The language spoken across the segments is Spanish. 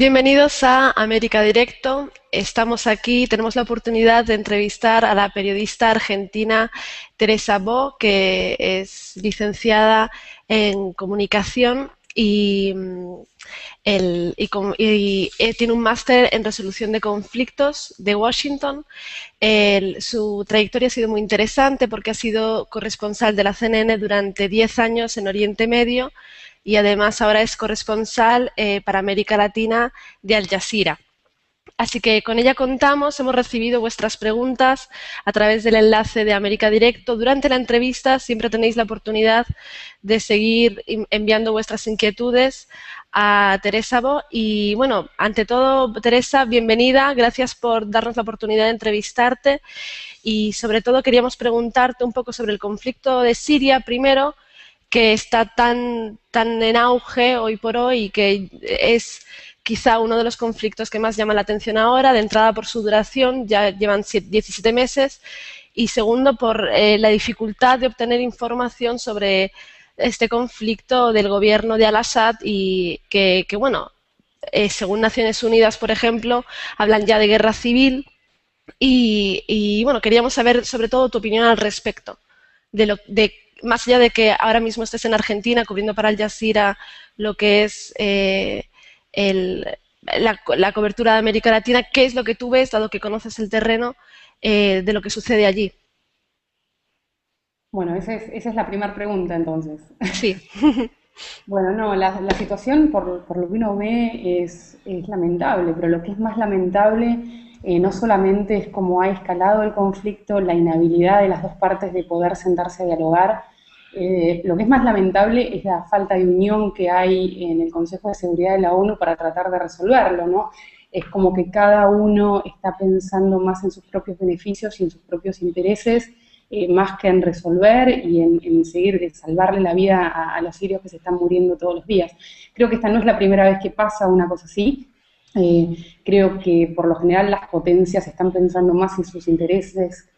Bienvenidos a América Directo. Estamos aquí, tenemos la oportunidad de entrevistar a la periodista argentina Teresa Bo, que es licenciada en comunicación tiene un máster en resolución de conflictos de Washington. Su trayectoria ha sido muy interesante porque ha sido corresponsal de la CNN durante 10 años en Oriente Medio y además ahora es corresponsal para América Latina de Al Jazeera. Así que con ella contamos, hemos recibido vuestras preguntas a través del enlace de América Directo. Durante la entrevista siempre tenéis la oportunidad de seguir enviando vuestras inquietudes a Teresa Bo. Y bueno, ante todo, Teresa, bienvenida, gracias por darnos la oportunidad de entrevistarte. Y sobre todo queríamos preguntarte un poco sobre el conflicto de Siria primero, que está tan en auge hoy por hoy y que es quizá uno de los conflictos que más llama la atención ahora, de entrada por su duración, ya llevan 17 meses, y segundo por la dificultad de obtener información sobre este conflicto del gobierno de Al-Assad y que bueno, según Naciones Unidas, por ejemplo, hablan ya de guerra civil y bueno, queríamos saber sobre todo tu opinión al respecto, más allá de que ahora mismo estés en Argentina cubriendo para Al Jazeera lo que es la cobertura de América Latina, ¿qué es lo que tú ves, dado que conoces el terreno, de lo que sucede allí? Bueno, esa es la primera pregunta entonces. Sí. Bueno, no, la situación por lo que uno ve es lamentable, pero lo que es más lamentable no solamente es cómo ha escalado el conflicto, la inhabilidad de las dos partes de poder sentarse a dialogar, lo que es más lamentable es la falta de unión que hay en el Consejo de Seguridad de la ONU para tratar de resolverlo, ¿no? Es como que cada uno está pensando más en sus propios beneficios y en sus propios intereses, más que en resolver y en seguir, salvarle la vida a los sirios que se están muriendo todos los días. Creo que esta no es la primera vez que pasa una cosa así. Creo que por lo general las potencias están pensando más en sus intereses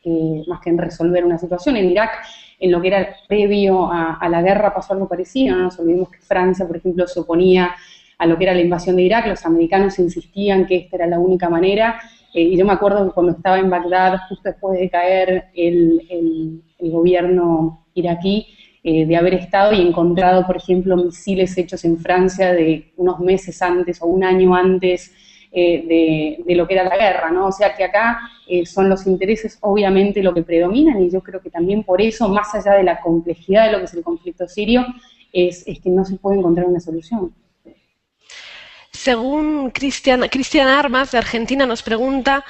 más que en resolver una situación. En Irak, en lo que era previo a la guerra, pasó algo parecido. No nos olvidemos que Francia, por ejemplo, se oponía a lo que era la invasión de Irak. Los americanos insistían que esta era la única manera. Y yo me acuerdo que cuando estaba en Bagdad, justo después de caer el gobierno iraquí, de haber estado y encontrado, por ejemplo, misiles hechos en Francia de unos meses antes o un año antes de lo que era la guerra, ¿no? O sea que acá son los intereses obviamente lo que predominan y yo creo que también por eso, más allá de la complejidad de lo que es el conflicto sirio, es que no se puede encontrar una solución. Según Cristian Armas, de Argentina, nos pregunta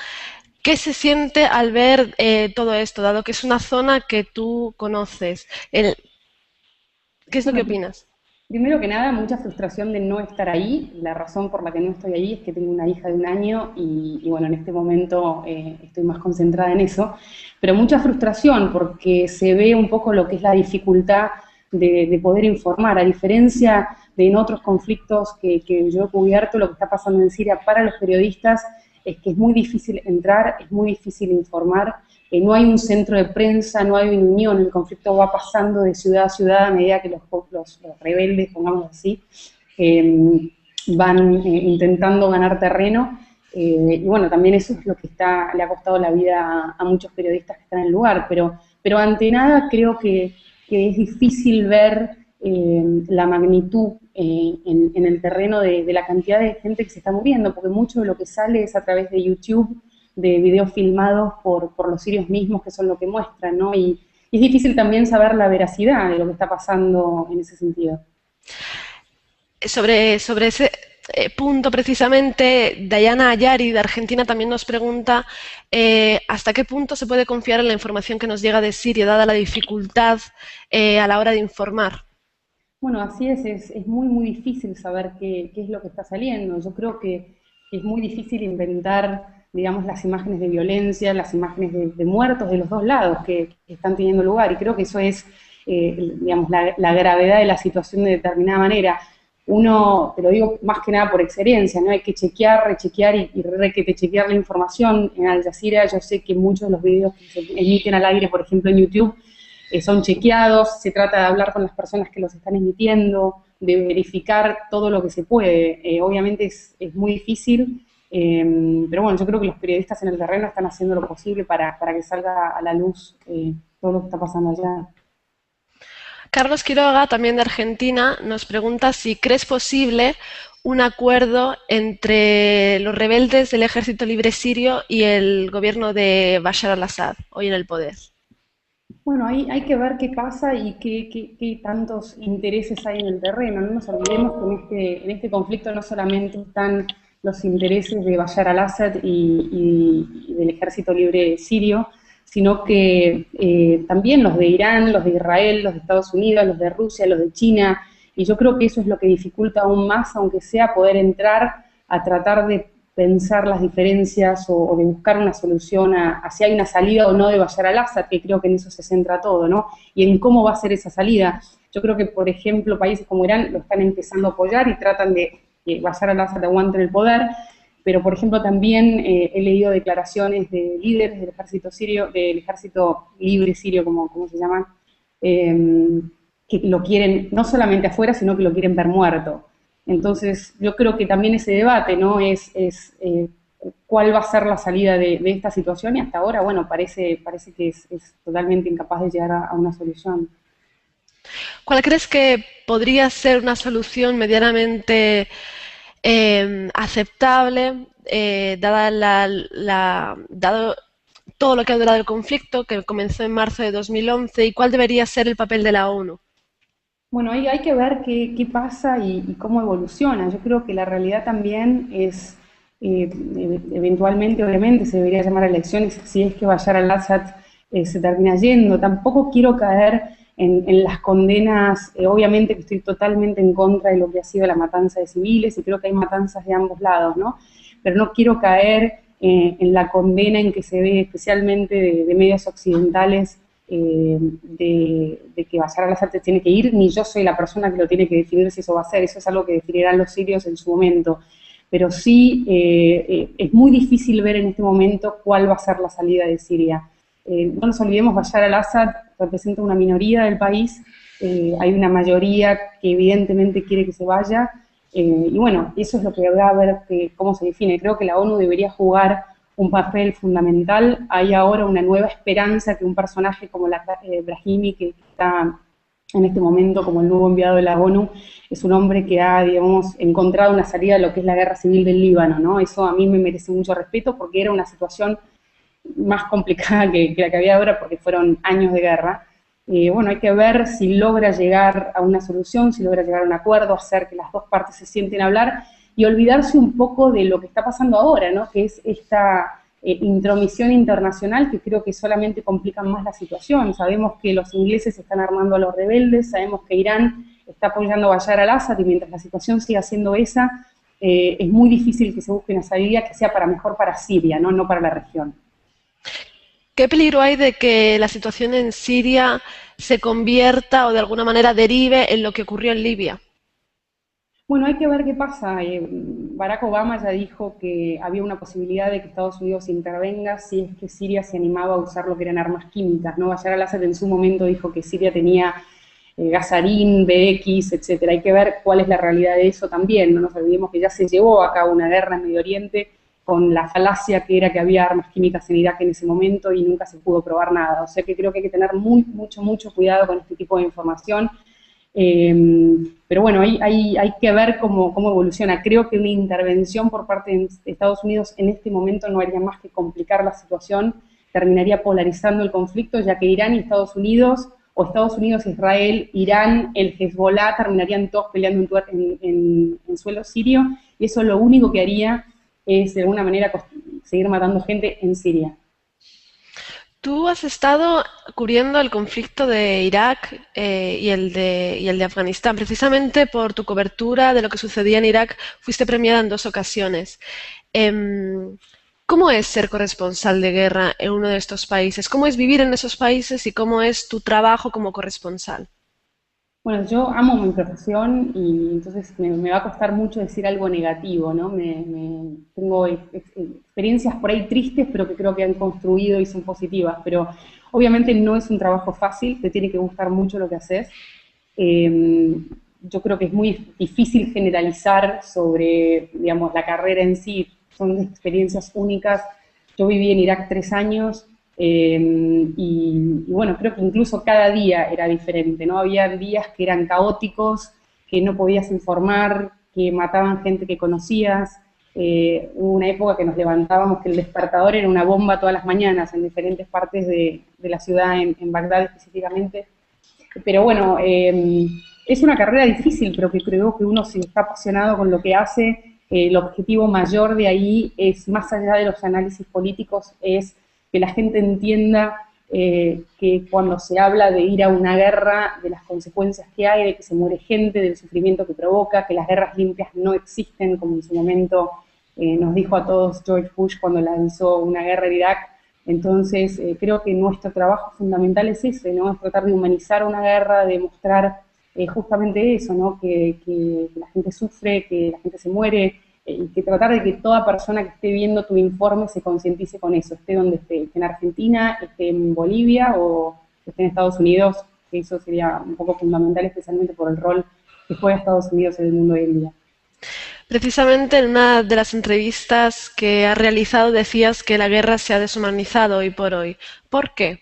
¿qué se siente al ver todo esto, dado que es una zona que tú conoces? ¿Qué es lo que Bueno, opinas? primero que nada, mucha frustración de no estar ahí. La razón por la que no estoy ahí es que tengo una hija de un año y bueno, en este momento estoy más concentrada en eso. Pero mucha frustración porque se ve un poco lo que es la dificultad de poder informar. A diferencia de en otros conflictos que yo he cubierto, lo que está pasando en Siria para los periodistas es que es muy difícil entrar, es muy difícil informar. No hay un centro de prensa, no hay una unión, el conflicto va pasando de ciudad a ciudad a medida que los rebeldes, pongamos así, van intentando ganar terreno. Y bueno, también eso es lo que le ha costado la vida a muchos periodistas que están en el lugar, pero ante nada creo que es difícil ver la magnitud en el terreno de la cantidad de gente que se está muriendo, porque mucho de lo que sale es a través de YouTube, de videos filmados por los sirios mismos, que son lo que muestran, ¿no? Y es difícil también saber la veracidad de lo que está pasando en ese sentido. Sobre ese punto precisamente, Dayana Ayari de Argentina también nos pregunta ¿hasta qué punto se puede confiar en la información que nos llega de Siria, dada la dificultad a la hora de informar? Bueno, así es muy, muy difícil saber qué es lo que está saliendo. Yo creo que es muy difícil inventar, digamos, las imágenes de violencia, las imágenes de muertos de los dos lados que están teniendo lugar, y creo que eso es, digamos, la gravedad de la situación de determinada manera. Uno, te lo digo más que nada por experiencia, ¿no? Hay que chequear, rechequear y chequear la información. En Al Jazeera yo sé que muchos de los videos que se emiten al aire, por ejemplo en YouTube, son chequeados, se trata de hablar con las personas que los están emitiendo, de verificar todo lo que se puede. Obviamente es muy difícil, pero bueno, yo creo que los periodistas en el terreno están haciendo lo posible para que salga a la luz todo lo que está pasando allá. Carlos Quiroga, también de Argentina, nos pregunta si crees posible un acuerdo entre los rebeldes del Ejército Libre Sirio y el gobierno de Bashar al-Assad, hoy en el poder. Bueno, ahí hay que ver qué pasa y qué tantos intereses hay en el terreno. No nos olvidemos que en este conflicto no solamente están los intereses de Bashar al-Assad y del Ejército Libre Sirio, sino que también los de Irán, los de Israel, los de Estados Unidos, los de Rusia, los de China, y yo creo que eso es lo que dificulta aún más, aunque sea poder entrar a tratar de pensar las diferencias o de buscar una solución a si hay una salida o no de Bashar al-Assad, que creo que en eso se centra todo, ¿no? Y en cómo va a ser esa salida. Yo creo que, por ejemplo, países como Irán lo están empezando a apoyar y tratan de que Bashar al-Assad aguante en el poder, pero, por ejemplo, también he leído declaraciones de líderes del ejército sirio, del ejército libre sirio, como se llaman, que lo quieren no solamente afuera, sino que lo quieren ver muerto. Entonces, yo creo que también ese debate, ¿no? Cuál va a ser la salida de esta situación, y hasta ahora, bueno, parece que es totalmente incapaz de llegar a una solución. ¿Cuál crees que podría ser una solución medianamente aceptable, dado todo lo que ha durado el conflicto, que comenzó en marzo de 2011, y cuál debería ser el papel de la ONU? Bueno, ahí hay que ver qué pasa y cómo evoluciona. Yo creo que la realidad también es, eventualmente, obviamente, se debería llamar a elecciones si es que Bashar al-Assad se termina yendo. Tampoco quiero caer en las condenas, obviamente que estoy totalmente en contra de lo que ha sido la matanza de civiles, y creo que hay matanzas de ambos lados, ¿no? Pero no quiero caer en la condena en que se ve especialmente de medios occidentales, de que Bashar al-Assad tiene que ir, ni yo soy la persona que lo tiene que definir si eso va a ser, eso es algo que definirán los sirios en su momento, pero sí es muy difícil ver en este momento cuál va a ser la salida de Siria. No nos olvidemos, Bashar al-Assad representa una minoría del país, hay una mayoría que evidentemente quiere que se vaya, y bueno, eso es lo que va a ver cómo se define. Creo que la ONU debería jugar un papel fundamental. Hay ahora una nueva esperanza que un personaje como Brahimi, que está en este momento como el nuevo enviado de la ONU, es un hombre que ha, digamos, encontrado una salida a lo que es la guerra civil del Líbano, ¿no? Eso a mí me merece mucho respeto porque era una situación más complicada que la que había ahora porque fueron años de guerra. Bueno, hay que ver si logra llegar a una solución, si logra llegar a un acuerdo, hacer que las dos partes se sienten a hablar y olvidarse un poco de lo que está pasando ahora, ¿no? Que es esta intromisión internacional que creo que solamente complica más la situación. Sabemos que los ingleses están armando a los rebeldes, sabemos que Irán está apoyando a Bashar al-Assad, y mientras la situación siga siendo esa, es muy difícil que se busque una salida que sea para mejor para Siria, ¿no? No para la región. ¿Qué peligro hay de que la situación en Siria se convierta o de alguna manera derive en lo que ocurrió en Libia? Bueno, hay que ver qué pasa. Barack Obama ya dijo que había una posibilidad de que Estados Unidos intervenga si es que Siria se animaba a usar lo que eran armas químicas, ¿no? Bashar al-Assad en su momento dijo que Siria tenía gasarín, BX, etcétera. Hay que ver cuál es la realidad de eso también. No nos olvidemos que ya se llevó a cabo una guerra en Medio Oriente con la falacia que era que había armas químicas en Irak en ese momento y nunca se pudo probar nada. O sea que creo que hay que tener mucho cuidado con este tipo de información. Pero bueno, hay que ver cómo evoluciona. Creo que una intervención por parte de Estados Unidos en este momento no haría más que complicar la situación, terminaría polarizando el conflicto, ya que Irán y Estados Unidos, o Estados Unidos, Israel, Irán, el Hezbollah, terminarían todos peleando en suelo sirio, y eso lo único que haría es, de alguna manera, seguir matando gente en Siria. Tú has estado cubriendo el conflicto de Irak y el de Afganistán. Precisamente por tu cobertura de lo que sucedía en Irak, fuiste premiada en 2 ocasiones. ¿Cómo es ser corresponsal de guerra en uno de estos países? ¿Cómo es vivir en esos países y cómo es tu trabajo como corresponsal? Bueno, yo amo mi profesión y entonces me va a costar mucho decir algo negativo, ¿no? Tengo experiencias por ahí tristes, pero que creo que han construido y son positivas, pero obviamente no es un trabajo fácil, te tiene que gustar mucho lo que haces. Eh, yo creo que es muy difícil generalizar sobre, digamos, la carrera en sí, son experiencias únicas. Yo viví en Irak 3 años y bueno, creo que incluso cada día era diferente, ¿no? Había días que eran caóticos, que no podías informar, que mataban gente que conocías. Hubo una época que nos levantábamos que el despertador era una bomba todas las mañanas en diferentes partes de la ciudad, en Bagdad específicamente. Pero bueno, es una carrera difícil, pero que creo que uno si está apasionado con lo que hace, el objetivo mayor de ahí es, más allá de los análisis políticos, es que la gente entienda que cuando se habla de ir a una guerra, de las consecuencias que hay, de que se muere gente, del sufrimiento que provoca, que las guerras limpias no existen, como en su momento nos dijo a todos George Bush cuando lanzó una guerra en Irak. Entonces, creo que nuestro trabajo fundamental es ese, ¿no? Es tratar de humanizar una guerra, de mostrar justamente eso, ¿no? Que la gente sufre, que la gente se muere, y que tratar de que toda persona que esté viendo tu informe se concientice con eso, esté donde esté en Argentina, esté en Bolivia o esté en Estados Unidos, que eso sería un poco fundamental, especialmente por el rol que juega Estados Unidos en el mundo hoy en día. Precisamente en una de las entrevistas que has realizado decías que la guerra se ha deshumanizado hoy por hoy. ¿Por qué?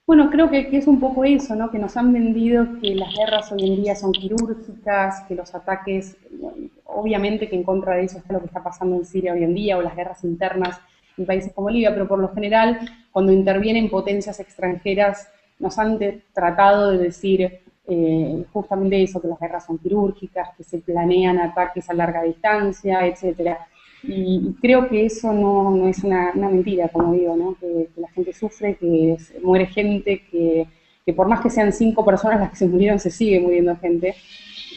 Bueno, creo que es un poco eso, ¿no? Que nos han vendido que las guerras hoy en día son quirúrgicas, que los ataques, bueno, obviamente que en contra de eso está lo que está pasando en Siria hoy en día, o las guerras internas en países como Libia, pero por lo general, cuando intervienen potencias extranjeras, nos han tratado de decir justamente eso, que las guerras son quirúrgicas, que se planean ataques a larga distancia, etcétera. Y creo que eso no es una mentira, como digo, ¿no? Que la gente sufre, que muere gente, que por más que sean 5 personas las que se murieron, se sigue muriendo gente.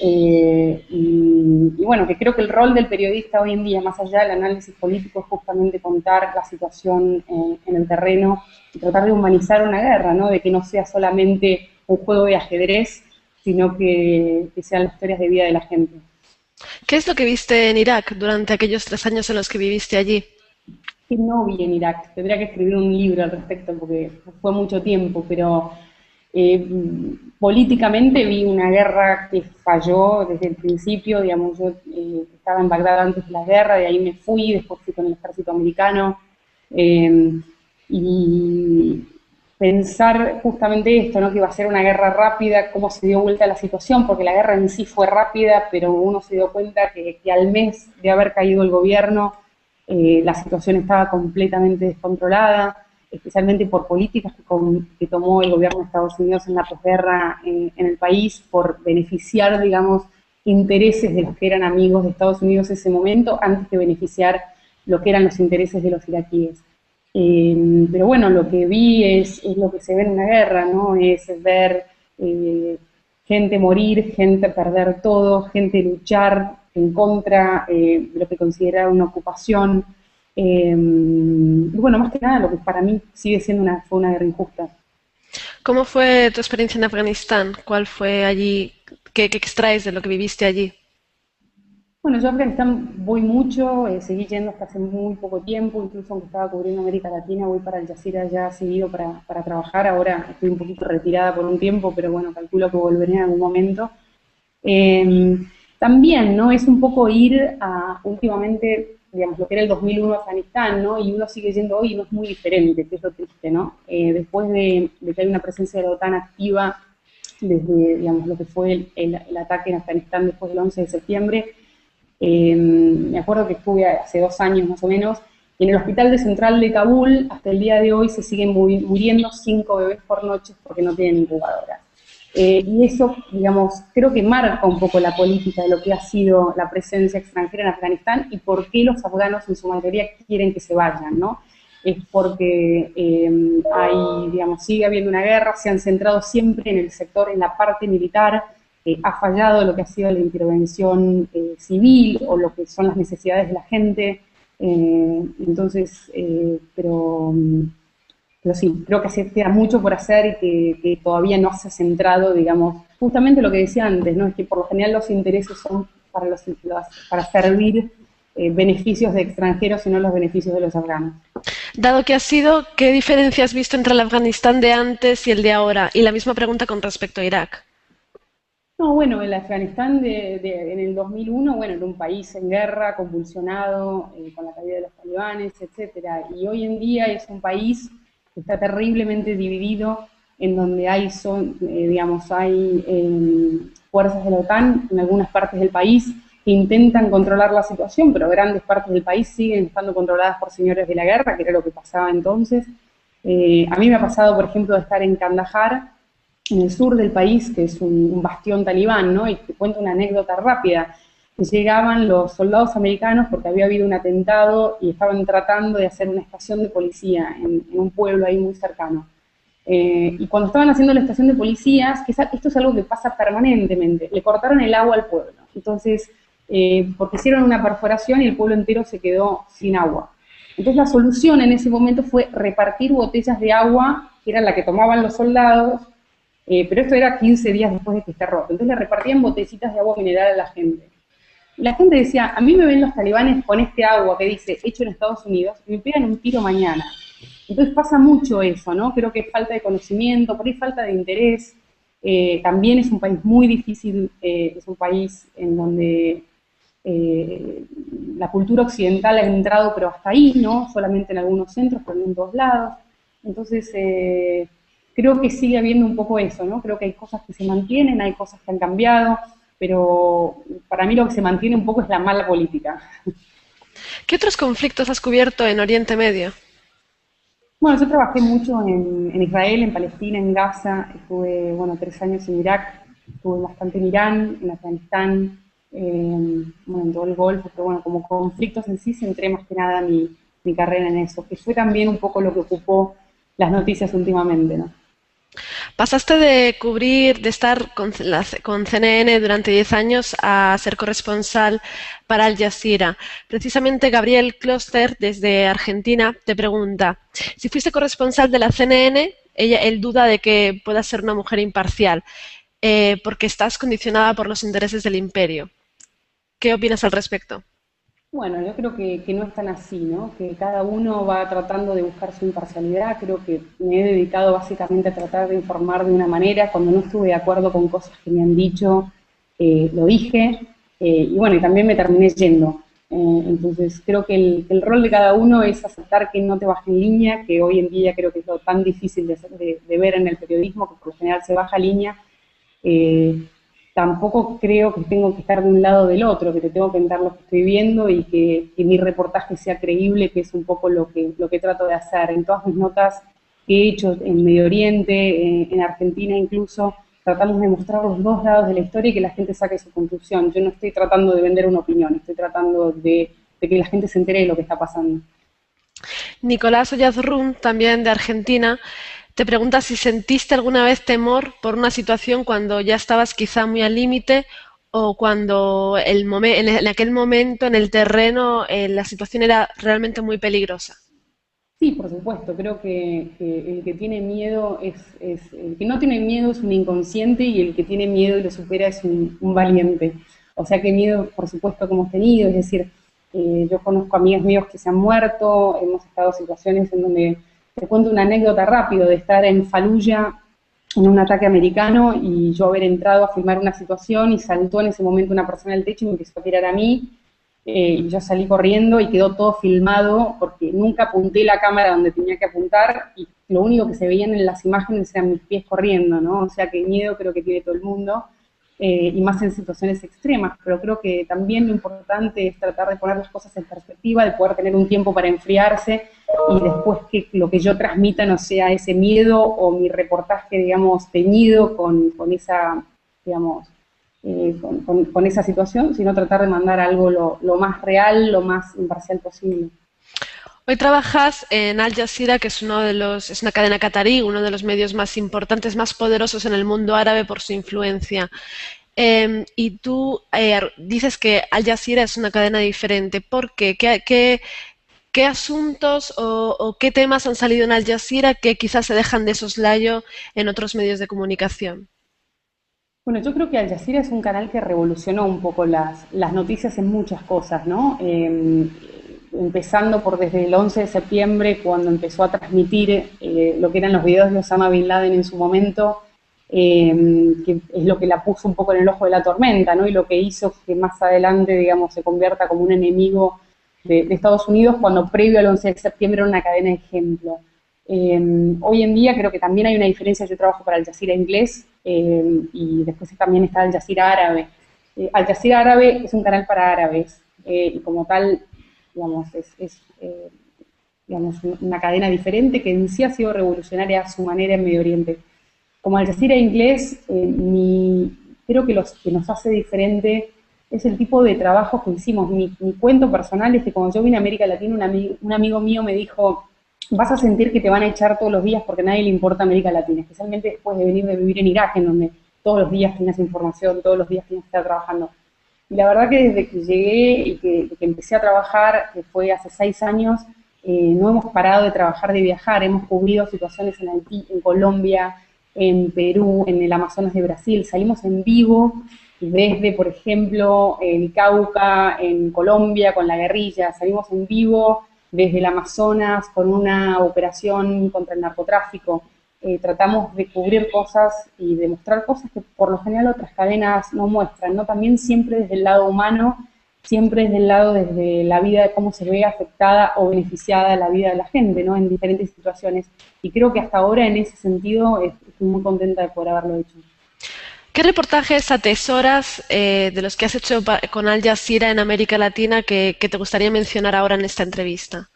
Y bueno, que creo que el rol del periodista hoy en día, más allá del análisis político, es justamente contar la situación en el terreno y tratar de humanizar una guerra, ¿no? De que no sea solamente un juego de ajedrez, sino que sean las historias de vida de la gente. ¿Qué es lo que viste en Irak durante aquellos 3 años en los que viviste allí? Que no vi en Irak. Tendría que escribir un libro al respecto porque fue mucho tiempo, pero eh, políticamente vi una guerra que falló desde el principio. Digamos, yo estaba en Bagdad antes de la guerra, de ahí me fui, después fui con el ejército americano. eh, y pensar justamente esto, ¿no? Que iba a ser una guerra rápida, cómo se dio vuelta la situación, porque la guerra en sí fue rápida, pero uno se dio cuenta que al mes de haber caído el gobierno, la situación estaba completamente descontrolada, especialmente por políticas que tomó el gobierno de Estados Unidos en la posguerra en el país, por beneficiar, digamos, intereses de los que eran amigos de Estados Unidos en ese momento, antes que beneficiar lo que eran los intereses de los iraquíes. Pero bueno, lo que vi es lo que se ve en una guerra, ¿no? Es ver gente morir, gente perder todo, gente luchar en contra de lo que considera una ocupación. Y bueno, más que nada, lo que para mí sigue siendo fue una guerra injusta. ¿Cómo fue tu experiencia en Afganistán? ¿Cuál fue allí? ¿Qué extraes de lo que viviste allí? Bueno, yo a Afganistán voy mucho, seguí yendo hasta hace muy poco tiempo, incluso aunque estaba cubriendo América Latina, voy para Al Jazeera ya seguido para trabajar. Ahora estoy un poquito retirada por un tiempo, pero bueno, calculo que volveré en algún momento. Eh, También, ¿no? Es un poco ir a, últimamente, digamos, lo que era el 2001 Afganistán, ¿no? Y uno sigue yendo hoy y no es muy diferente, que es lo triste, ¿no? Después de que hay una presencia de la OTAN activa desde, digamos, lo que fue el ataque en Afganistán después del 11 de septiembre, me acuerdo que estuve hace 2 años más o menos, y en el hospital de central de Kabul, hasta el día de hoy, se siguen muriendo 5 bebés por noche porque no tienen incubadora. Y eso, digamos, creo que marca un poco la política de lo que ha sido la presencia extranjera en Afganistán y por qué los afganos en su mayoría quieren que se vayan, ¿no? Es porque hay, digamos, sigue habiendo una guerra, se han centrado siempre en el sector, en la parte militar, ha fallado lo que ha sido la intervención civil o lo que son las necesidades de la gente. Entonces, pero pero sí, creo que queda mucho por hacer y que todavía no se ha centrado, digamos, justamente lo que decía antes, ¿no? Es que por lo general los intereses son para, para servir beneficios de extranjeros y no los beneficios de los afganos. Dado que has sido, ¿qué diferencia has visto entre el Afganistán de antes y el de ahora? Y la misma pregunta con respecto a Irak. No, bueno, el Afganistán en el 2001, bueno, era un país en guerra, convulsionado, con la caída de los talibanes, etcétera. Y hoy en día es un país que está terriblemente dividido, en donde hay, digamos, hay fuerzas de la OTAN en algunas partes del país que intentan controlar la situación, pero grandes partes del país siguen estando controladas por señores de la guerra, que era lo que pasaba entonces. A mí me ha pasado, por ejemplo, de estar en Kandahar, en el sur del país, que es un bastión talibán, ¿no? Y te cuento una anécdota rápida. Llegaban los soldados americanos porque había habido un atentado y estaban tratando de hacer una estación de policía en un pueblo ahí muy cercano. Y cuando estaban haciendo la estación de policías, esto es algo que pasa permanentemente, le cortaron el agua al pueblo. Entonces, porque hicieron una perforación y el pueblo entero se quedó sin agua. Entonces la solución en ese momento fue repartir botellas de agua, que era la que tomaban los soldados, pero esto era 15 días después de que esté roto. Entonces le repartían botellitas de agua mineral a la gente. Y la gente decía, a mí me ven los talibanes con este agua que dice hecho en Estados Unidos y me pegan un tiro mañana. Entonces pasa mucho eso, ¿no? Creo que es falta de conocimiento, por ahí falta de interés. También es un país muy difícil, es un país en donde la cultura occidental ha entrado, pero hasta ahí, ¿no? Solamente en algunos centros, pero no en todos lados. Entonces, creo que sigue habiendo un poco eso, ¿no? Creo que hay cosas que se mantienen, hay cosas que han cambiado, pero para mí lo que se mantiene un poco es la mala política. ¿Qué otros conflictos has cubierto en Oriente Medio? Bueno, yo trabajé mucho en Israel, en Palestina, en Gaza, estuve, bueno, 3 años en Irak, estuve bastante en Irán, en Afganistán, bueno, en todo el Golfo, pero bueno, como conflictos en sí centré más que nada mi carrera en eso, que fue también un poco lo que ocupó las noticias últimamente, ¿no? Pasaste de cubrir, de estar con CNN durante 10 años a ser corresponsal para Al Jazeera. Precisamente Gabriel Kloster, desde Argentina, te pregunta, si fuiste corresponsal de la CNN, él duda de que puedas ser una mujer imparcial, porque estás condicionada por los intereses del imperio. ¿Qué opinas al respecto? Bueno, yo creo que no es tan así, ¿no? Que cada uno va tratando de buscar su imparcialidad. Creo que me he dedicado básicamente a tratar de informar de una manera. Cuando no estuve de acuerdo con cosas que me han dicho, lo dije. Y bueno, y también me terminé yendo. Entonces, creo que el rol de cada uno es aceptar que no te baje en línea, que hoy en día creo que es lo tan difícil de ver en el periodismo, que por lo general se baja línea. Tampoco creo que tengo que estar de un lado o del otro, que te tengo que contar lo que estoy viendo y que mi reportaje sea creíble, que es un poco lo que trato de hacer. En todas mis notas que he hecho en Medio Oriente, en Argentina incluso, tratamos de mostrar los dos lados de la historia y que la gente saque su conclusión. Yo no estoy tratando de vender una opinión, estoy tratando de que la gente se entere de lo que está pasando. Nicolás Oyazrún, también de Argentina, te pregunta si sentiste alguna vez temor por una situación cuando ya estabas quizá muy al límite o cuando en aquel momento en el terreno la situación era realmente muy peligrosa. Sí, por supuesto, creo que el que tiene miedo el que no tiene miedo es un inconsciente y el que tiene miedo y lo supera es un valiente. O sea que miedo, por supuesto, que hemos tenido, es decir, yo conozco amigos míos que se han muerto, hemos estado en situaciones en donde, te cuento una anécdota rápido, de estar en Fallujah en un ataque americano y yo haber entrado a filmar una situación y saltó en ese momento una persona del techo y me empezó a tirar a mí y yo salí corriendo y quedó todo filmado porque nunca apunté la cámara donde tenía que apuntar y lo único que se veían en las imágenes eran mis pies corriendo, ¿no? O sea que miedo creo que tiene todo el mundo y más en situaciones extremas, pero creo que también lo importante es tratar de poner las cosas en perspectiva, de poder tener un tiempo para enfriarse y después que lo que yo transmita no sea ese miedo o mi reportaje, digamos, teñido con esa, digamos, con esa situación, sino tratar de mandar algo lo más real, lo más imparcial posible. Hoy trabajas en Al Jazeera, que es es una cadena catarí, uno de los medios más importantes, más poderosos en el mundo árabe por su influencia. Y tú dices que Al Jazeera es una cadena diferente. ¿Por qué? ¿qué asuntos o qué temas han salido en Al Jazeera que quizás se dejan de soslayo en otros medios de comunicación? Bueno, yo creo que Al Jazeera es un canal que revolucionó un poco las noticias en muchas cosas, ¿no? Empezando por desde el 11 de septiembre, cuando empezó a transmitir lo que eran los videos de Osama Bin Laden en su momento, que es lo que la puso un poco en el ojo de la tormenta, ¿no? Y lo que hizo que más adelante, digamos, se convierta como un enemigo de Estados Unidos, cuando previo al 11 de septiembre era una cadena de ejemplo. Hoy en día creo que también hay una diferencia. Yo trabajo para Al Jazeera inglés y después también está Al Jazeera árabe. Al Jazeera árabe es un canal para árabes y como tal, digamos, digamos, una cadena diferente que en sí ha sido revolucionaria a su manera en Medio Oriente. Como Al Jazeera inglés, creo que lo que nos hace diferente es el tipo de trabajo que hicimos. Mi cuento personal es que cuando yo vine a América Latina, un amigo mío me dijo, vas a sentir que te van a echar todos los días porque a nadie le importa América Latina, especialmente después de venir de vivir en Irak, en donde todos los días tienes información, todos los días tienes que estar trabajando. Y la verdad que desde que llegué y que empecé a trabajar, que fue hace 6 años, no hemos parado de trabajar, de viajar. Hemos cubrido situaciones en Haití, en Colombia, en Perú, en el Amazonas de Brasil. Salimos en vivo desde, por ejemplo, el Cauca, en Colombia, con la guerrilla. Salimos en vivo desde el Amazonas con una operación contra el narcotráfico. Tratamos de cubrir cosas y de mostrar cosas que por lo general otras cadenas no muestran, ¿no? También siempre desde el lado humano, siempre desde el lado, desde la vida, de cómo se ve afectada o beneficiada la vida de la gente, ¿no? En diferentes situaciones. Y creo que hasta ahora, en ese sentido, estoy muy contenta de poder haberlo hecho. ¿Qué reportajes atesoras de los que has hecho con Al Jazeera en América Latina que te gustaría mencionar ahora en esta entrevista?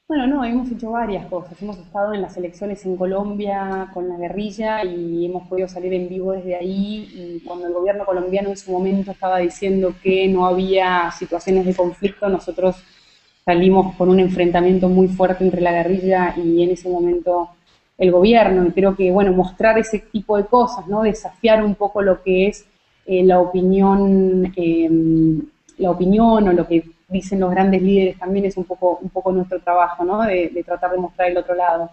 Bueno, no, hemos hecho varias cosas. Hemos estado en las elecciones en Colombia con la guerrilla y hemos podido salir en vivo desde ahí. Y cuando el gobierno colombiano en su momento estaba diciendo que no había situaciones de conflicto, nosotros salimos con un enfrentamiento muy fuerte entre la guerrilla y en ese momento el gobierno. Y creo que, bueno, mostrar ese tipo de cosas, ¿no? Desafiar un poco lo que es la opinión o lo que dicen los grandes líderes también es un poco nuestro trabajo, ¿no? De tratar de mostrar el otro lado.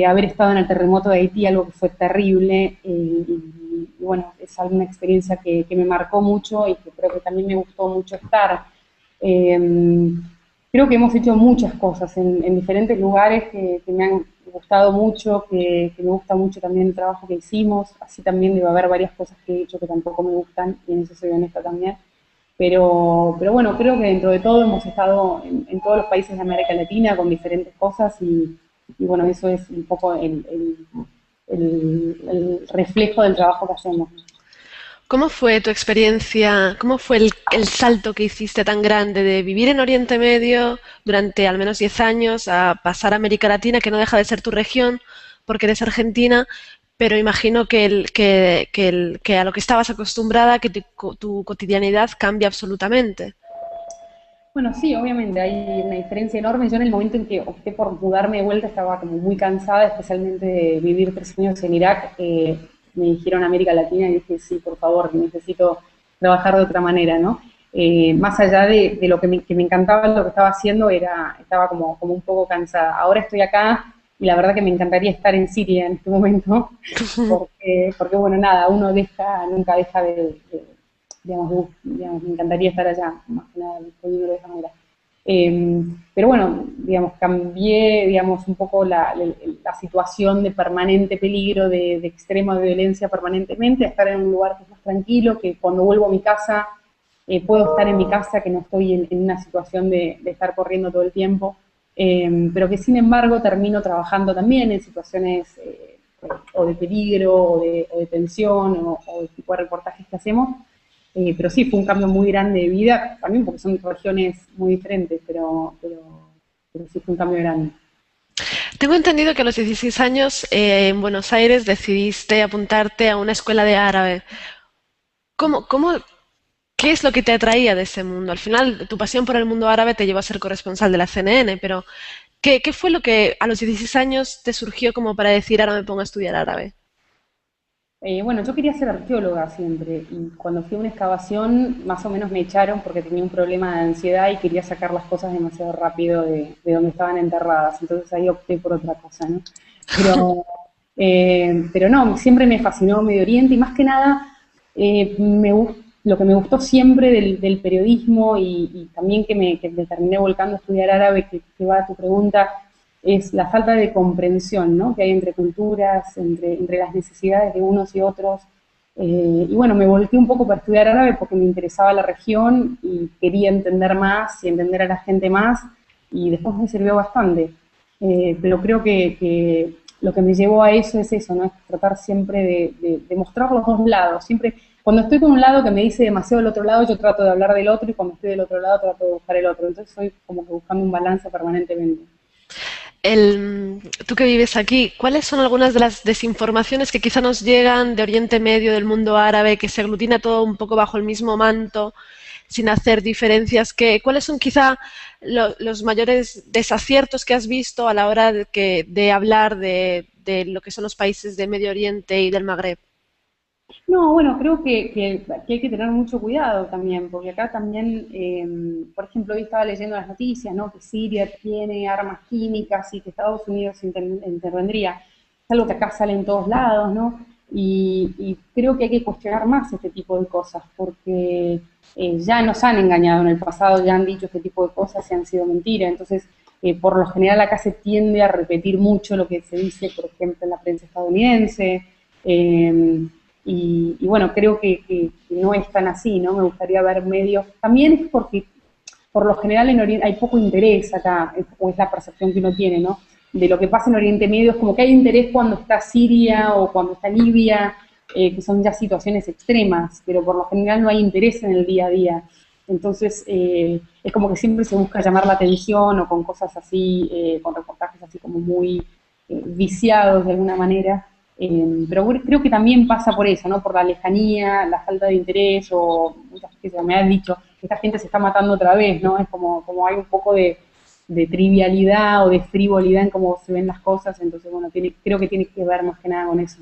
Haber estado en el terremoto de Haití, algo que fue terrible, y bueno, es alguna experiencia que me marcó mucho y que creo que también me gustó mucho estar. Eh, Creo que hemos hecho muchas cosas en diferentes lugares que me han gustado mucho, que me gusta mucho también el trabajo que hicimos, así también debe haber varias cosas que he hecho que tampoco me gustan, y en eso soy honesta también. Pero bueno, creo que dentro de todo hemos estado en todos los países de América Latina con diferentes cosas y bueno, eso es un poco el reflejo del trabajo que hacemos. ¿Cómo fue tu experiencia? ¿Cómo fue el salto que hiciste tan grande de vivir en Oriente Medio durante al menos 10 años a pasar a América Latina, que no deja de ser tu región porque eres argentina, pero imagino que a lo que estabas acostumbrada, que tu cotidianidad cambia absolutamente? Bueno, sí, obviamente hay una diferencia enorme. Yo en el momento en que opté por mudarme de vuelta estaba como muy cansada, especialmente de vivir 3 años en Irak. Me dijeron América Latina y dije, sí, por favor, necesito trabajar de otra manera, ¿no? Más allá de lo que me encantaba lo que estaba haciendo, estaba como un poco cansada. Ahora estoy acá y la verdad que me encantaría estar en Siria en este momento, porque bueno, nada, uno nunca deja digamos, me encantaría estar allá, más que nada, poniéndolo de esa manera. Pero bueno, digamos, cambié, digamos, un poco la situación de permanente peligro, de extrema violencia permanentemente, a estar en un lugar que es más tranquilo, que cuando vuelvo a mi casa, puedo estar en mi casa, que no estoy en una situación de estar corriendo todo el tiempo, pero que sin embargo termino trabajando también en situaciones o de peligro, o de tensión, o el tipo de reportajes que hacemos. Pero sí, fue un cambio muy grande de vida, también porque son regiones muy diferentes, pero sí fue un cambio grande. Tengo entendido que a los 16 años en Buenos Aires decidiste apuntarte a una escuela de árabe. ¿Cómo, qué es lo que te atraía de ese mundo? Al final, tu pasión por el mundo árabe te llevó a ser corresponsal de la CNN, pero ¿qué fue lo que a los 16 años te surgió como para decir ahora me pongo a estudiar árabe? Bueno, yo quería ser arqueóloga siempre y cuando fui a una excavación más o menos me echaron porque tenía un problema de ansiedad y quería sacar las cosas demasiado rápido de donde estaban enterradas. Entonces ahí opté por otra cosa, ¿no? Pero, pero no, siempre me fascinó Medio Oriente y más que nada lo que me gustó siempre del periodismo y también que me terminé volcando a estudiar árabe, que va a tu pregunta, es la falta de comprensión, ¿no?, que hay entre culturas, entre las necesidades de unos y otros. Y bueno, me volqué un poco para estudiar árabe porque me interesaba la región y quería entender más y entender a la gente más, y después me sirvió bastante. Pero creo que lo que me llevó a eso es eso, ¿no? Es tratar siempre de mostrar los dos lados. Siempre, cuando estoy con un lado que me dice demasiado el otro lado, yo trato de hablar del otro, y cuando estoy del otro lado trato de buscar el otro. Entonces soy como que buscando un balance permanentemente. Tú que vives aquí, ¿cuáles son algunas de las desinformaciones que quizá nos llegan de Oriente Medio, del mundo árabe, que se aglutina todo un poco bajo el mismo manto, sin hacer diferencias? ¿Cuáles son quizá los mayores desaciertos que has visto a la hora de hablar de lo que son los países de Medio Oriente y del Magreb? No, bueno, creo que hay que tener mucho cuidado también, porque acá también, por ejemplo, hoy estaba leyendo las noticias, ¿no?, que Siria tiene armas químicas y que Estados Unidos intervendría. Es algo que acá sale en todos lados, ¿no? Y creo que hay que cuestionar más este tipo de cosas, porque ya nos han engañado en el pasado, ya han dicho este tipo de cosas y han sido mentiras. Entonces, por lo general acá se tiende a repetir mucho lo que se dice, por ejemplo, en la prensa estadounidense. Eh, y bueno, creo que no es tan así, ¿no? Me gustaría ver medios. También es porque, por lo general, en Oriente hay poco interés acá, o es la percepción que uno tiene, ¿no?, de lo que pasa en Oriente Medio. Es como que hay interés cuando está Siria o cuando está Libia, que son ya situaciones extremas, pero por lo general no hay interés en el día a día. Entonces, es como que siempre se busca llamar la atención o con cosas así, con reportajes así como muy viciados de alguna manera. Pero creo que también pasa por eso, ¿no? Por la lejanía, la falta de interés, o muchas veces me han dicho que esta gente se está matando otra vez, ¿no? Es como hay un poco de trivialidad o de frivolidad en cómo se ven las cosas. Entonces, bueno, creo que tiene que ver más que nada con eso.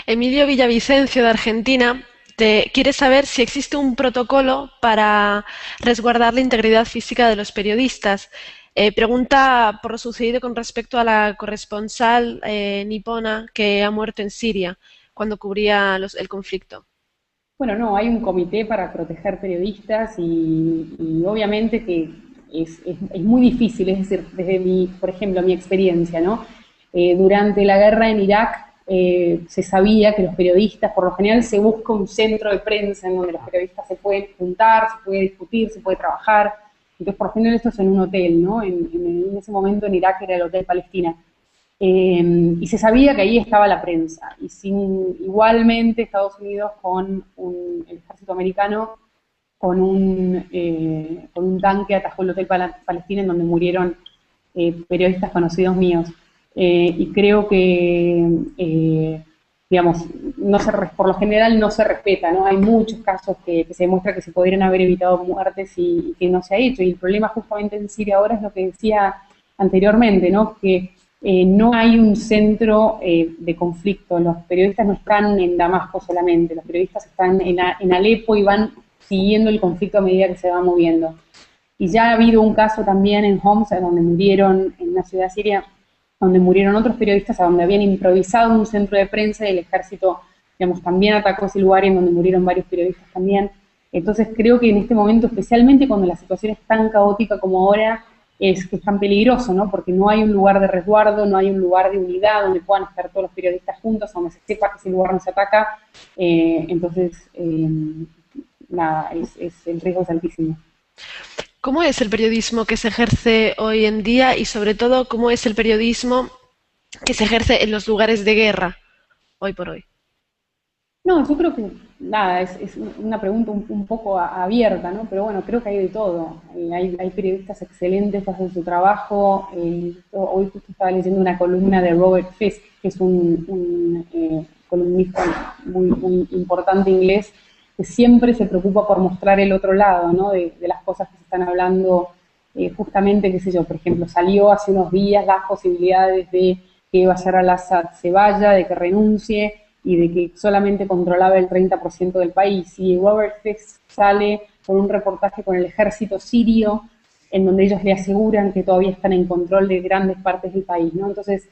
Emilio Villavicencio, de Argentina, quiere saber si existe un protocolo para resguardar la integridad física de los periodistas. Pregunta por lo sucedido con respecto a la corresponsal nipona que ha muerto en Siria cuando cubría el conflicto. Bueno, no, hay un comité para proteger periodistas y obviamente que es muy difícil. Es decir, desde mi, por ejemplo, mi experiencia, ¿no? Durante la guerra en Irak se sabía que los periodistas, por lo general se busca un centro de prensa en donde los periodistas se pueden juntar, se puede discutir, se puede trabajar. Entonces, por lo general esto es en un hotel, ¿no? En ese momento en Irak era el Hotel Palestina. Y se sabía que ahí estaba la prensa. Y igualmente Estados Unidos el ejército americano con un tanque atajó el Hotel Palestina, en donde murieron periodistas conocidos míos. Y creo que, digamos, por lo general no se respeta, ¿no? Hay muchos casos que se demuestra que se podrían haber evitado muertes y que no se ha hecho. Y el problema justamente en Siria ahora es lo que decía anteriormente, ¿no? Que no hay un centro de conflicto. Los periodistas no están en Damasco solamente, los periodistas están en Alepo y van siguiendo el conflicto a medida que se va moviendo. Y ya ha habido un caso también en Homs, donde murieron, en una ciudad siria, donde murieron otros periodistas, a donde habían improvisado un centro de prensa y el ejército, digamos, también atacó ese lugar, y en donde murieron varios periodistas también. Entonces creo que en este momento, especialmente cuando la situación es tan caótica como ahora, es que es tan peligroso, ¿no? Porque no hay un lugar de resguardo, no hay un lugar de unidad donde puedan estar todos los periodistas juntos, donde se sepa que ese lugar no se ataca. Entonces, nada, el riesgo es altísimo. ¿Cómo es el periodismo que se ejerce hoy en día y sobre todo cómo es el periodismo que se ejerce en los lugares de guerra hoy por hoy? No, yo creo que, nada, es una pregunta un poco abierta, ¿no? Pero bueno, creo que hay de todo. Hay periodistas excelentes que hacen su trabajo. Hoy justo estaba leyendo una columna de Robert Fisk, que es un columnista muy importante inglés, que siempre se preocupa por mostrar el otro lado, ¿no? De las cosas que se están hablando. Justamente, qué sé yo, por ejemplo, salió hace unos días las posibilidades de que Bashar al-Assad se vaya, de que renuncie, y de que solamente controlaba el 30% del país. Y Robert Fix sale con un reportaje con el ejército sirio, en donde ellos le aseguran que todavía están en control de grandes partes del país, ¿no? Entonces,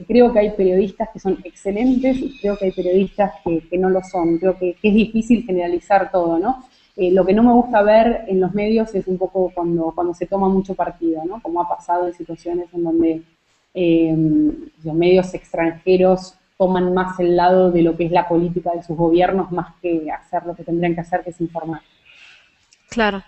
creo que hay periodistas que son excelentes y creo que hay periodistas que no lo son. Creo que es difícil generalizar todo, ¿no? Lo que no me gusta ver en los medios es un poco cuando se toma mucho partido, ¿no? Como ha pasado en situaciones en donde los medios extranjeros toman más el lado de lo que es la política de sus gobiernos más que hacer lo que tendrían que hacer, que es informar. Claro.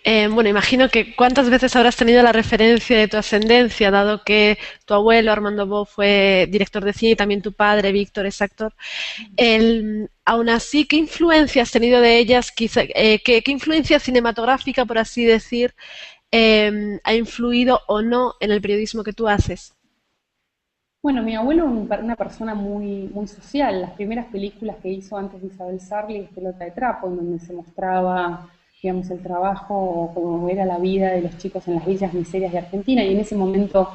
Bueno, imagino que cuántas veces habrás tenido la referencia de tu ascendencia, dado que tu abuelo Armando Bo fue director de cine y también tu padre Víctor es actor. Aún así, ¿qué influencia has tenido de ellas? ¿Qué influencia cinematográfica, por así decir, ha influido o no en el periodismo que tú haces? Bueno, mi abuelo una persona muy social. Las primeras películas que hizo antes de Isabel Sarli es Pelota de Trapo, en donde se mostraba, digamos, el trabajo o cómo era la vida de los chicos en las villas miserias de Argentina. Y en ese momento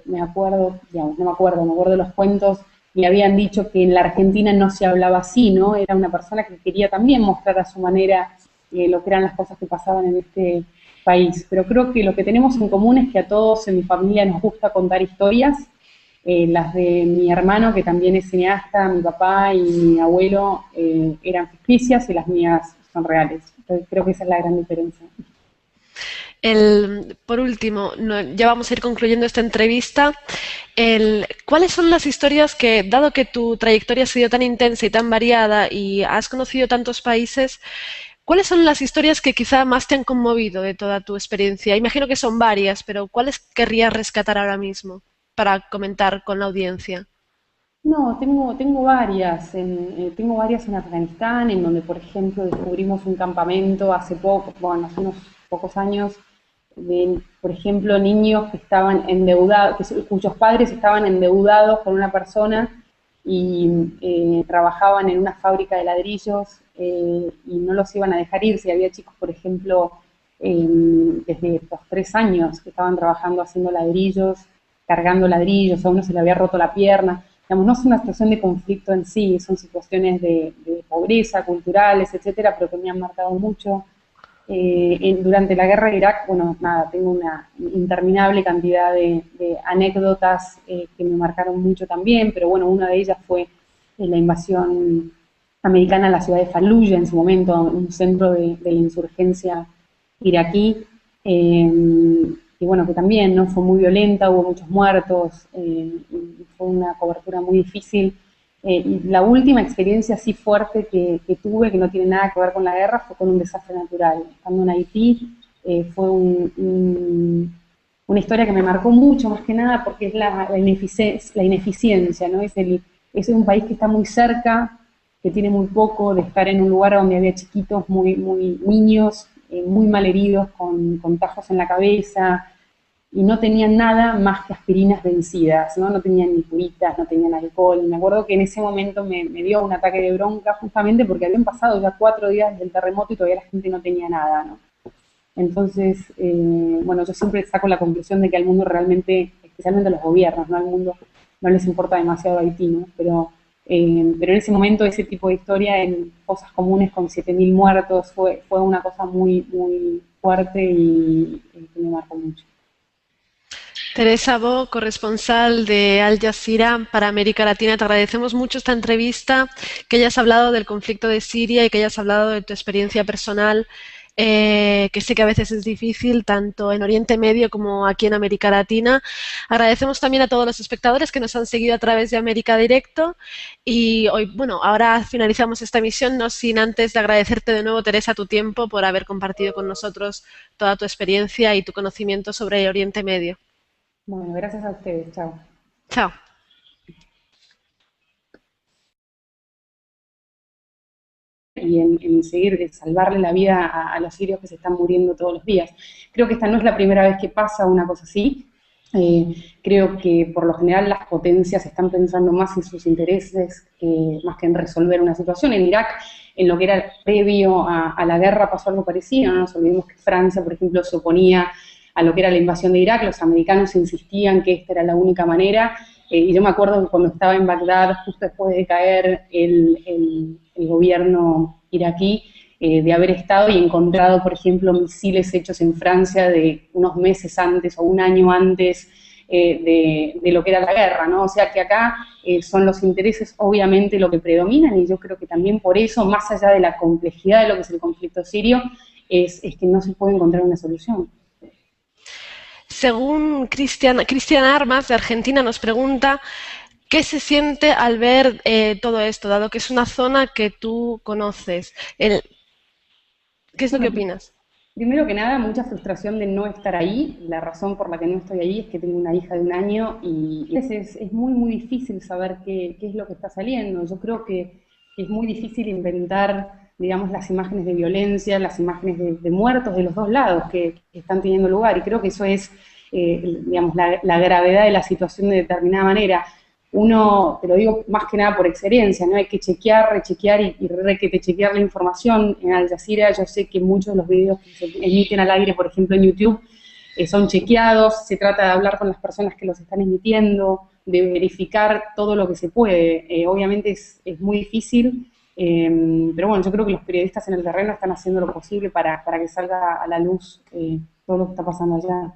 me acuerdo, digamos, no me acuerdo, me acuerdo de los cuentos, me habían dicho que en la Argentina no se hablaba así, ¿no? Era una persona que quería también mostrar a su manera lo que eran las cosas que pasaban en este país. Pero creo que lo que tenemos en común es que a todos en mi familia nos gusta contar historias. Las de mi hermano, que también es cineasta, mi papá y mi abuelo eran ficticias y las mías son reales. Entonces, creo que esa es la gran diferencia. Por último, ya vamos a ir concluyendo esta entrevista. ¿Cuáles son las historias que, dado que tu trayectoria ha sido tan intensa y tan variada y has conocido tantos países, cuáles son las historias que quizá más te han conmovido de toda tu experiencia? Imagino que son varias, pero ¿cuáles querrías rescatar ahora mismo para comentar con la audiencia? No, tengo varias en Afganistán, en donde, por ejemplo, descubrimos un campamento hace poco, bueno, hace unos pocos años, de, por ejemplo, niños que estaban endeudados, cuyos padres estaban endeudados con una persona y trabajaban en una fábrica de ladrillos y no los iban a dejar irse. Había chicos, por ejemplo, desde los 3 años que estaban trabajando haciendo ladrillos, cargando ladrillos, a uno se le había roto la pierna. Digamos, no es una situación de conflicto en sí, son situaciones de pobreza, culturales, etcétera, pero que me han marcado mucho. Durante la guerra de Irak, bueno, nada, tengo una interminable cantidad de anécdotas que me marcaron mucho también, pero bueno, una de ellas fue la invasión americana a la ciudad de Fallujah en su momento, un centro de la insurgencia iraquí, y bueno, que también no fue muy violenta, hubo muchos muertos, fue una cobertura muy difícil. Y la última experiencia así fuerte que tuve, que no tiene nada que ver con la guerra, fue con un desastre natural. Estando en Haití, fue una historia que me marcó mucho, más que nada, porque es la ineficiencia, ¿no? Es un país que está muy cerca, que tiene muy poco, de estar en un lugar donde había chiquitos muy niños, muy mal heridos, con tajos en la cabeza, y no tenían nada más que aspirinas vencidas, ¿no? No tenían ni curitas, no tenían alcohol. Y me acuerdo que en ese momento me dio un ataque de bronca justamente porque habían pasado ya 4 días del terremoto y todavía la gente no tenía nada, ¿no? Entonces, bueno, yo siempre saco la conclusión de que al mundo realmente, especialmente a los gobiernos, ¿no? Al mundo no les importa demasiado Haití, ¿no? Pero en ese momento ese tipo de historia en fosas comunes con 7.000 muertos fue una cosa muy fuerte y que me marcó mucho. Teresa Bo, corresponsal de Al Jazeera para América Latina, te agradecemos mucho esta entrevista, que hayas hablado del conflicto de Siria y que hayas hablado de tu experiencia personal, que sé que a veces es difícil, tanto en Oriente Medio como aquí en América Latina. Agradecemos también a todos los espectadores que nos han seguido a través de América Directo y hoy, bueno, ahora finalizamos esta emisión, no sin antes de agradecerte de nuevo, Teresa, tu tiempo por haber compartido con nosotros toda tu experiencia y tu conocimiento sobre Oriente Medio. Bueno, gracias a ustedes, chao. Chao. Y en seguir de salvarle la vida a los sirios que se están muriendo todos los días. Creo que esta no es la primera vez que pasa una cosa así. Creo que por lo general las potencias están pensando más en sus intereses más que en resolver una situación. En Irak, en lo que era previo a la guerra, pasó algo parecido. No nos olvidemos que Francia, por ejemplo, se oponía a lo que era la invasión de Irak. Los americanos insistían que esta era la única manera. Y yo me acuerdo que cuando estaba en Bagdad, justo después de caer el gobierno iraquí, de haber estado y encontrado, por ejemplo, misiles hechos en Francia de unos meses antes o un año antes de lo que era la guerra, ¿no? O sea que acá son los intereses obviamente lo que predominan y yo creo que también por eso, más allá de la complejidad de lo que es el conflicto sirio, es que no se puede encontrar una solución. Según Cristian Armas de Argentina nos pregunta qué se siente al ver todo esto, dado que es una zona que tú conoces. ¿Qué es lo que Bueno, opinas? primero que nada, mucha frustración de no estar ahí. La razón por la que no estoy ahí es que tengo una hija de un año y a veces es muy, muy difícil saber qué es lo que está saliendo. Yo creo que es muy difícil inventar, digamos, las imágenes de violencia, las imágenes de muertos de los dos lados que están teniendo lugar. Y creo que eso es, digamos, la gravedad de la situación de determinada manera. Uno, te lo digo más que nada por experiencia, ¿no? Hay que chequear, rechequear y requete chequear la información en Al Jazeera. Yo sé que muchos de los videos que se emiten al aire, por ejemplo en YouTube, son chequeados, se trata de hablar con las personas que los están emitiendo, de verificar todo lo que se puede. Obviamente es muy difícil, pero bueno, yo creo que los periodistas en el terreno están haciendo lo posible para que salga a la luz todo lo que está pasando allá.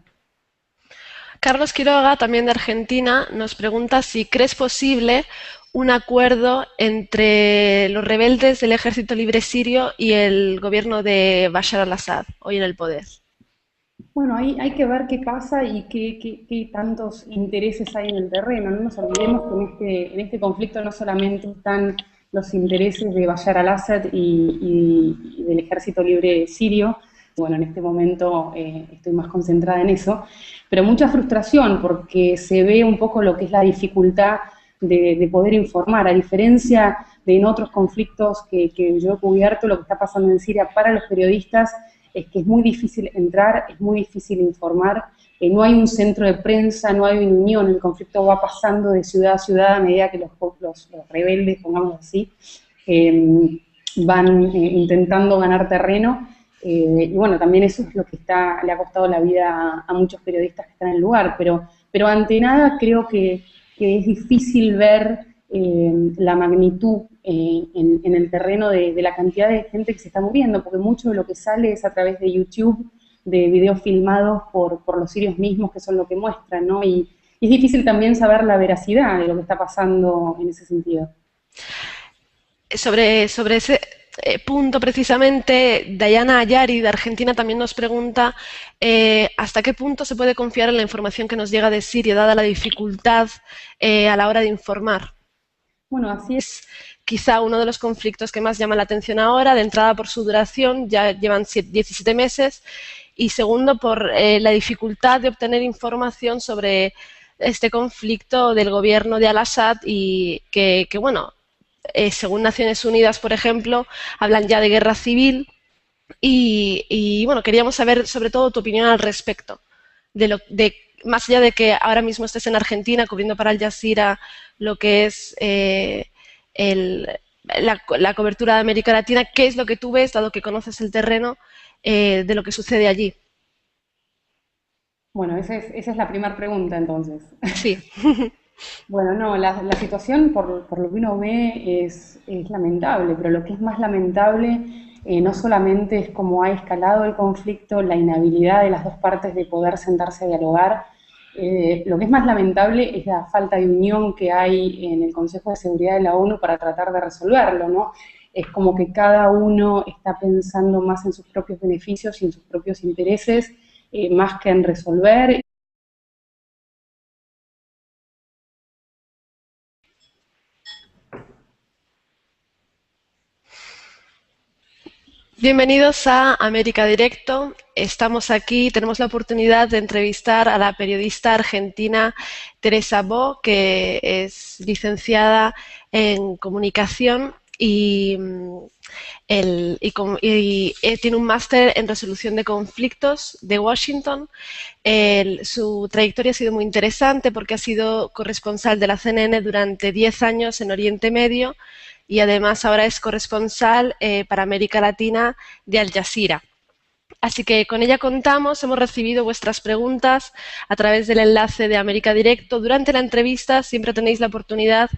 Carlos Quiroga, también de Argentina, nos pregunta si crees posible un acuerdo entre los rebeldes del Ejército Libre Sirio y el gobierno de Bashar al-Assad, hoy en el poder. Bueno, ahí hay que ver qué pasa y qué tantos intereses hay en el terreno. No nos olvidemos que en este conflicto no solamente están los intereses de Bashar al-Assad y del Ejército Libre Sirio, bueno, en este momento estoy más concentrada en eso, pero mucha frustración porque se ve un poco lo que es la dificultad de poder informar, a diferencia de en otros conflictos que yo he cubierto, lo que está pasando en Siria para los periodistas es que es muy difícil entrar, es muy difícil informar, no hay un centro de prensa, no hay una unión, el conflicto va pasando de ciudad a ciudad a medida que los rebeldes, pongamos así, van intentando ganar terreno, y bueno, también eso es lo que le ha costado la vida a muchos periodistas que están en el lugar, pero ante nada creo que es difícil ver la magnitud en el terreno de la cantidad de gente que se está muriendo, porque mucho de lo que sale es a través de YouTube, de videos filmados por los sirios mismos, que son lo que muestran, ¿no? Y es difícil también saber la veracidad de lo que está pasando en ese sentido. Sobre ese punto precisamente, Dayana Ayari de Argentina también nos pregunta hasta qué punto se puede confiar en la información que nos llega de Siria, dada la dificultad a la hora de informar. Bueno, así es. Es quizá uno de los conflictos que más llama la atención ahora, de entrada por su duración, ya llevan 17 meses, y segundo por la dificultad de obtener información sobre este conflicto del gobierno de Al-Assad y que bueno, según Naciones Unidas, por ejemplo, hablan ya de guerra civil bueno, queríamos saber sobre todo tu opinión al respecto, más allá de que ahora mismo estés en Argentina cubriendo para Al Jazeera lo que es el, la cobertura de América Latina, ¿qué es lo que tú ves, dado que conoces el terreno, de lo que sucede allí? Bueno, esa es la primera pregunta entonces. Sí. Bueno, no, la situación por lo que uno ve es lamentable, pero lo que es más lamentable no solamente es cómo ha escalado el conflicto, la inhabilidad de las dos partes de poder sentarse a dialogar, lo que es más lamentable es la falta de unión que hay en el Consejo de Seguridad de la ONU para tratar de resolverlo, ¿no? Es como que cada uno está pensando más en sus propios beneficios y en sus propios intereses, más que en resolver. Bienvenidos a América Directo. Estamos aquí, tenemos la oportunidad de entrevistar a la periodista argentina Teresa Bo, que es licenciada en comunicación tiene un máster en resolución de conflictos de Washington. Su trayectoria ha sido muy interesante porque ha sido corresponsal de la CNN durante 10 años en Oriente Medio y además ahora es corresponsal para América Latina de Al Jazeera. Así que con ella contamos, hemos recibido vuestras preguntas a través del enlace de América Directo. Durante la entrevista siempre tenéis la oportunidad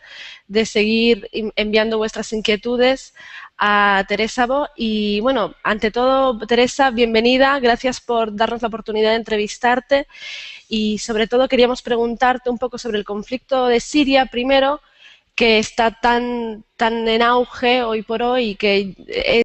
de seguir enviando vuestras inquietudes a Teresa Bo. Y bueno, ante todo, Teresa, bienvenida. Gracias por darnos la oportunidad de entrevistarte. Y sobre todo queríamos preguntarte un poco sobre el conflicto de Siria primero, que está tan en auge hoy por hoy y que